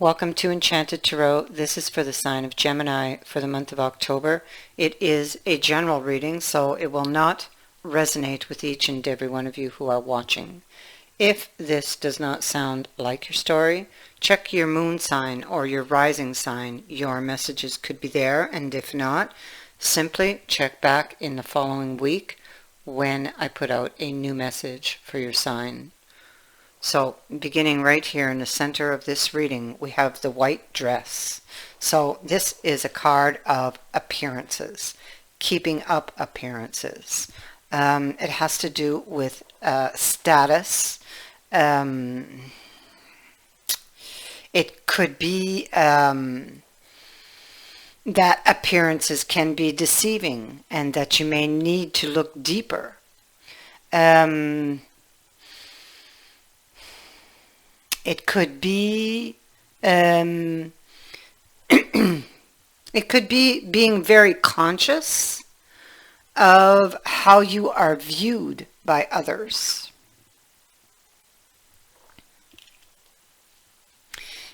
Welcome to Enchanted Tarot. This is for the sign of Gemini for the month of October. It is a general reading, so it will not resonate with each and every one of you who are watching. If this does not sound like your story, check your moon sign or your rising sign. Your messages could be there, and if not, simply check back in the following week when I put out a new message for your sign. So beginning right here in the center of this reading, we have the white dress. So this is a card of appearances, keeping up appearances. It has to do with status. It could be that appearances can be deceiving and that you may need to look deeper. It could be it could be being very conscious of how you are viewed by others.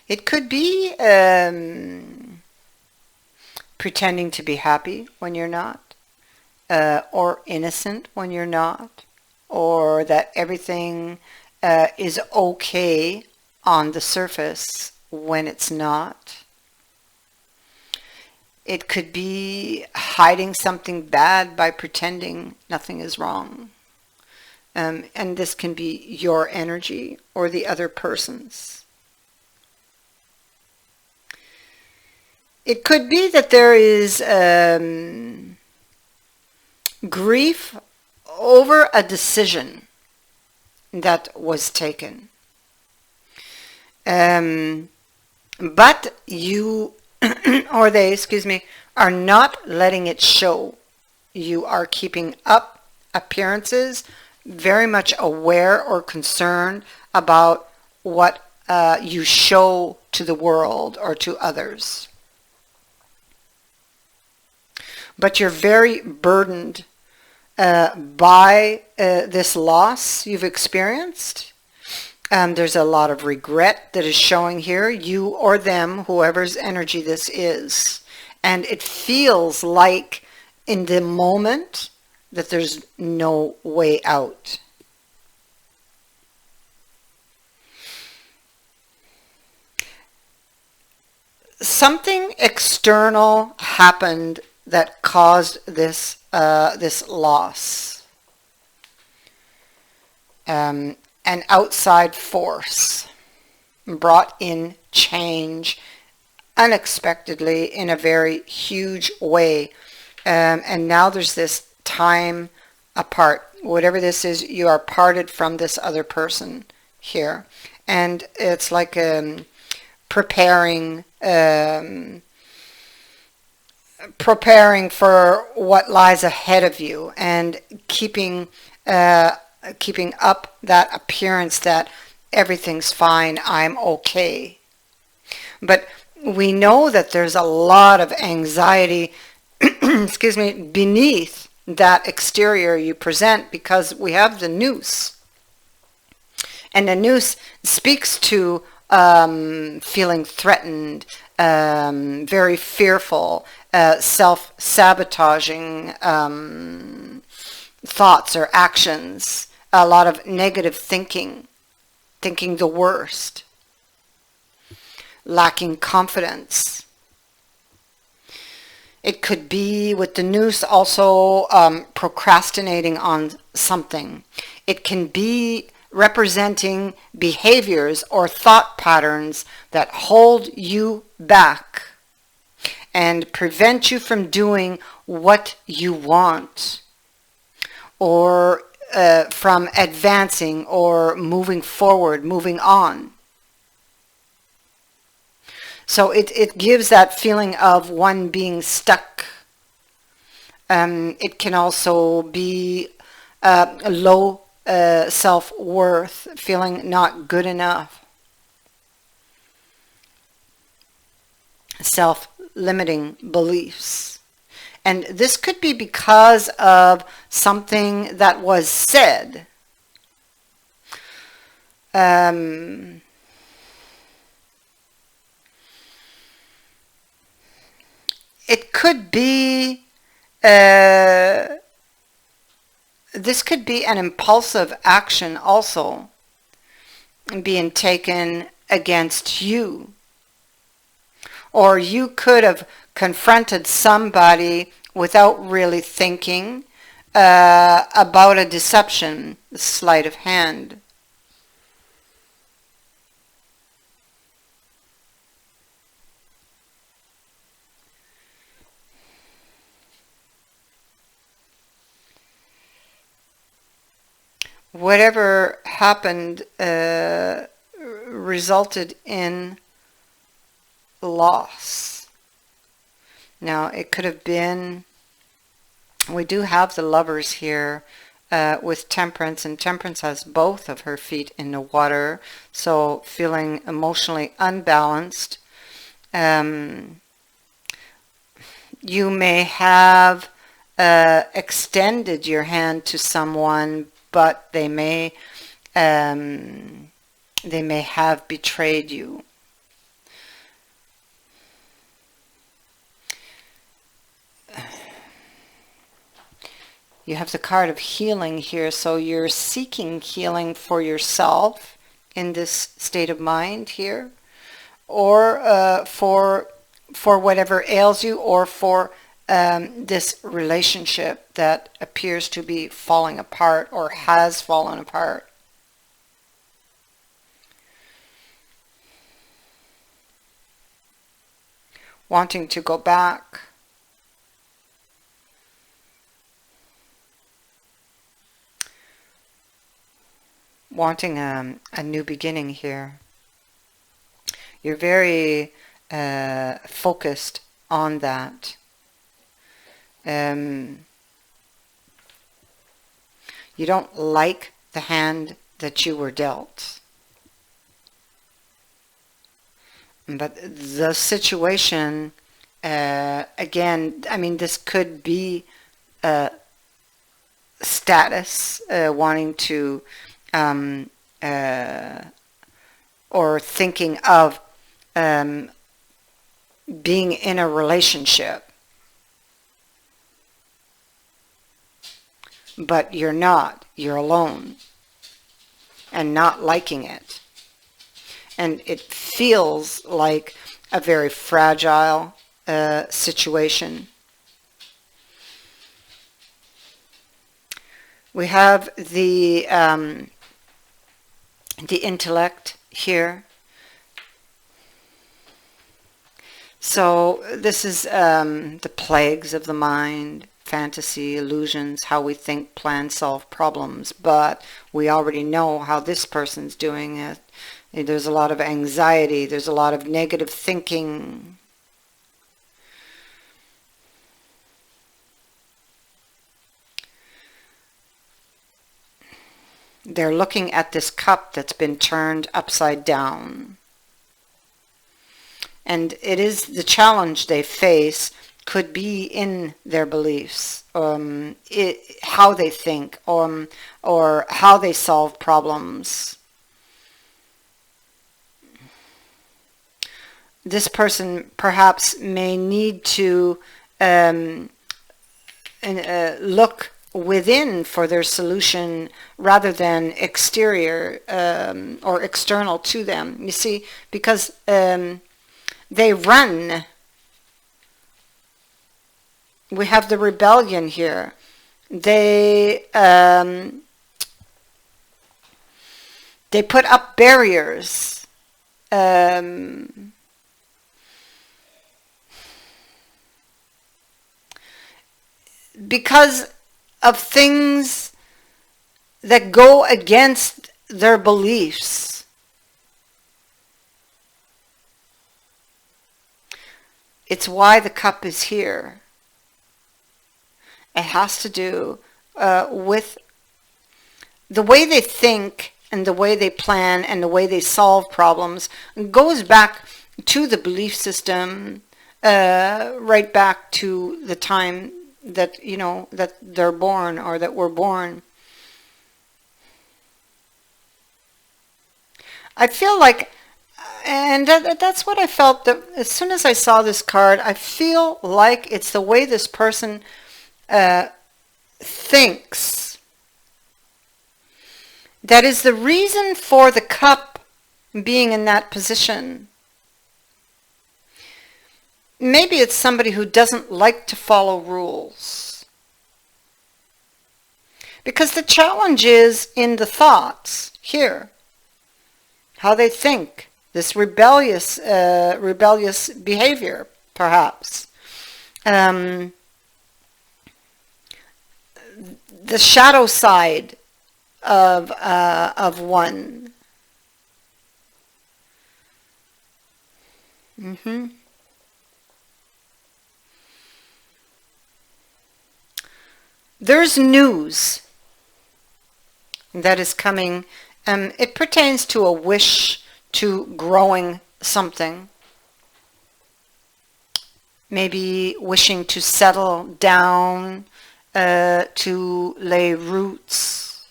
It could be pretending to be happy when you're not, or innocent when you're not, or that everything is okay on the surface when it's not. It could be hiding something bad by pretending nothing is wrong. And this can be your energy or the other person's. It could be that there is grief over a decision that was taken. But you, or they, are not letting it show. You are keeping up appearances, very much aware or concerned about what you show to the world or to others. But you're very burdened by this loss you've experienced. There's a lot of regret that is showing here, you or them, whoever's energy this is. And it feels like in the moment that there's no way out. Something external happened that caused this this loss. An outside force brought in change unexpectedly in a very huge way. And now there's this time apart. Whatever this is, you are parted from this other person here. And it's like preparing for what lies ahead of you, and keeping up that appearance that everything's fine, I'm okay. But we know that there's a lot of anxiety beneath that exterior you present, because we have the noose. And the noose speaks to feeling threatened, very fearful, self-sabotaging thoughts or actions, a lot of negative thinking the worst, lacking confidence. It could be, with the noose, also procrastinating on something. It can be representing behaviors or thought patterns that hold you back and prevent you from doing what you want, or from advancing or moving forward, moving on. So it gives that feeling of one being stuck. It can also be low self-worth, feeling not good enough, self-limiting beliefs. And this could be because of something that was said. could be this could be an impulsive action also being taken against you. Or you could have confronted somebody without really thinking about a deception, sleight of hand. Whatever happened resulted in loss. Now, it could have been, we do have the Lovers here with Temperance, and Temperance has both of her feet in the water, so feeling emotionally unbalanced. You may have extended your hand to someone, but they may have betrayed you. You have the card of healing here, so you're seeking healing for yourself in this state of mind here, or for whatever ails you, or for this relationship that appears to be falling apart or has fallen apart. Wanting to go back. Wanting a new beginning here. You're very focused on that. You don't like the hand that you were dealt. But the situation, again, I mean, this could be status, wanting to, or thinking of being in a relationship. But you're not. You're alone. And not liking it. And it feels like a very fragile situation. We have the intellect here. So this is the plagues of the mind. Fantasy, illusions, how we think, plan, solve problems, but we already know how this person's doing it. There's a lot of anxiety, there's a lot of negative thinking. They're looking at this cup that's been turned upside down. And it is the challenge they face could be in their beliefs, how they think, or how they solve problems. This person perhaps may need to look within for their solution rather than exterior or external to them. You see, because they run. We have the rebellion here. They put up barriers. Because of things that go against their beliefs. It's why the cup is here. It has to do with the way they think and the way they plan and the way they solve problems. It goes back to the belief system, right back to the time that, you know, that they're born or that we're born. I feel like And that's what I felt. That as soon as I saw this card, I feel like it's the way this person thinks that is the reason for the cup being in that position. Maybe it's somebody who doesn't like to follow rules. Because the challenge is in the thoughts here. How they think. This rebellious behavior, perhaps. The shadow side of one. There's news that is coming. It pertains to a wish to growing something. Maybe wishing to settle down, to lay roots,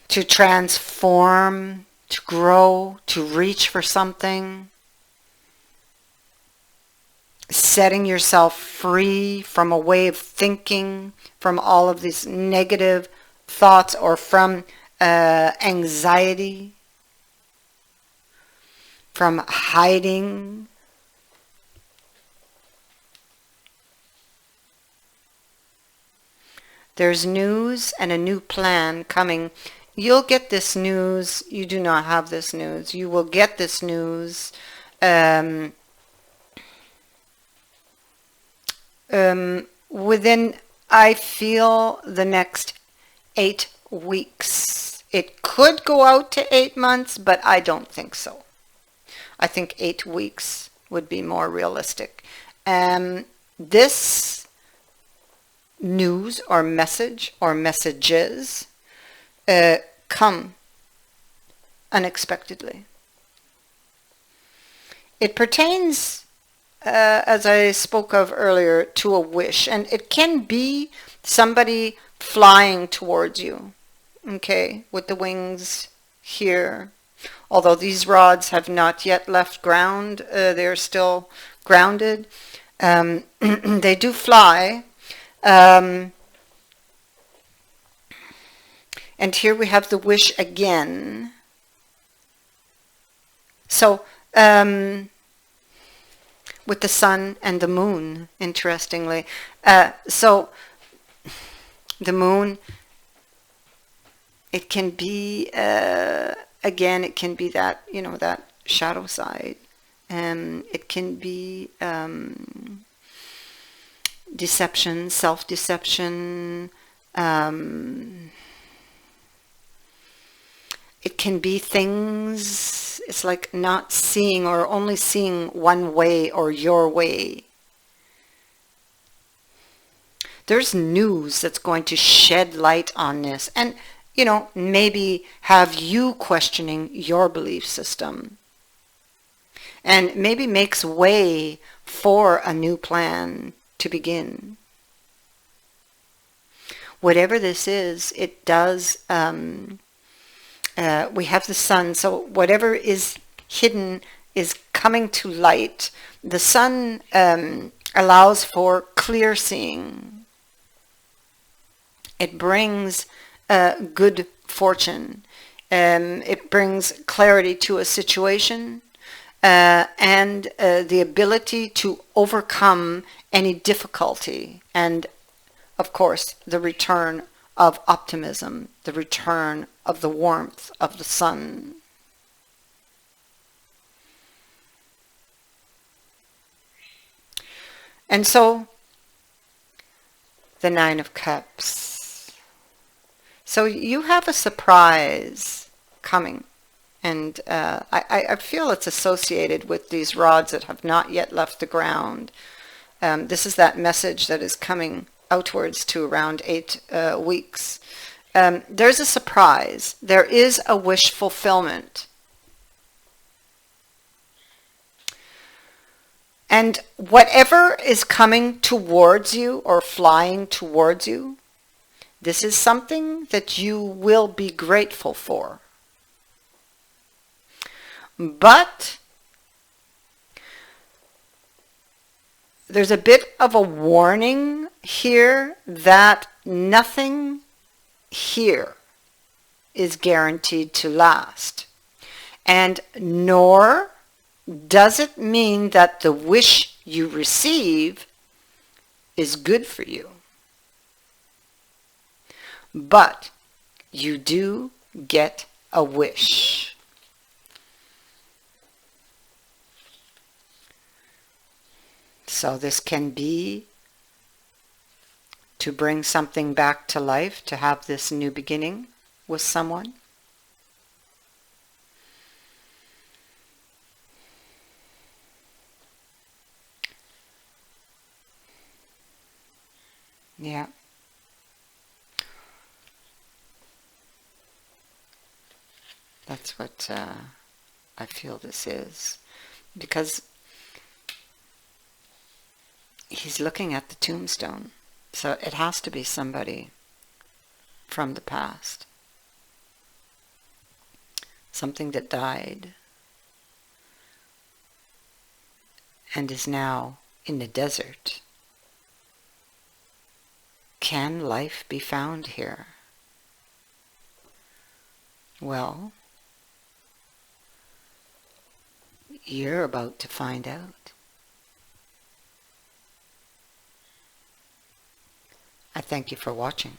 to transform, to grow, to reach for something. Setting yourself free from a way of thinking, from all of these negative thoughts, or from anxiety, from hiding. There's news and a new plan coming. You'll get this news. You do not have this news. You will get this news within, I feel, the next 8 weeks. It could go out to 8 months, but I don't think so. I think 8 weeks would be more realistic. This news or message or messages come unexpectedly. It pertains, as I spoke of earlier, to a wish, and it can be somebody flying towards you, okay, with the wings here. Although these rods have not yet left ground, they're still grounded. They do fly. And here we have the wish again. So, with the sun and the moon, interestingly. So, the moon, it can be, again, it can be that, you know, that shadow side. It can be deception, self-deception. It can be things, it's like not seeing, or only seeing one way or your way. There's news that's going to shed light on this, and, you know, maybe have you questioning your belief system, and maybe makes way for a new plan to begin. Whatever this is, it does, we have the sun, so whatever is hidden is coming to light. The sun allows for clear seeing. It brings good fortune. It brings clarity to a situation, and the ability to overcome any difficulty, and of course the return of optimism, the return of the warmth of the sun. And so the Nine of Cups. So you have a surprise coming. And I feel it's associated with these rods that have not yet left the ground. This is that message that is coming outwards to around 8 weeks. There's a surprise. There is a wish fulfillment. And whatever is coming towards you or flying towards you, this is something that you will be grateful for. But there's a bit of a warning here that nothing here is guaranteed to last. And nor does it mean that the wish you receive is good for you. But you do get a wish. So this can be to bring something back to life, to have this new beginning with someone. Yeah. That's what I feel this is. Because he's looking at the tombstone. So it has to be somebody from the past. Something that died and is now in the desert. Can life be found here? Well, you're about to find out. I thank you for watching,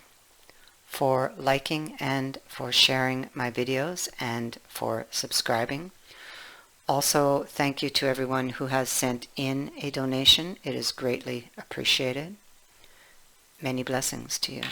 for liking and for sharing my videos, and for subscribing. Also, thank you to everyone who has sent in a donation. It is greatly appreciated. Many blessings to you.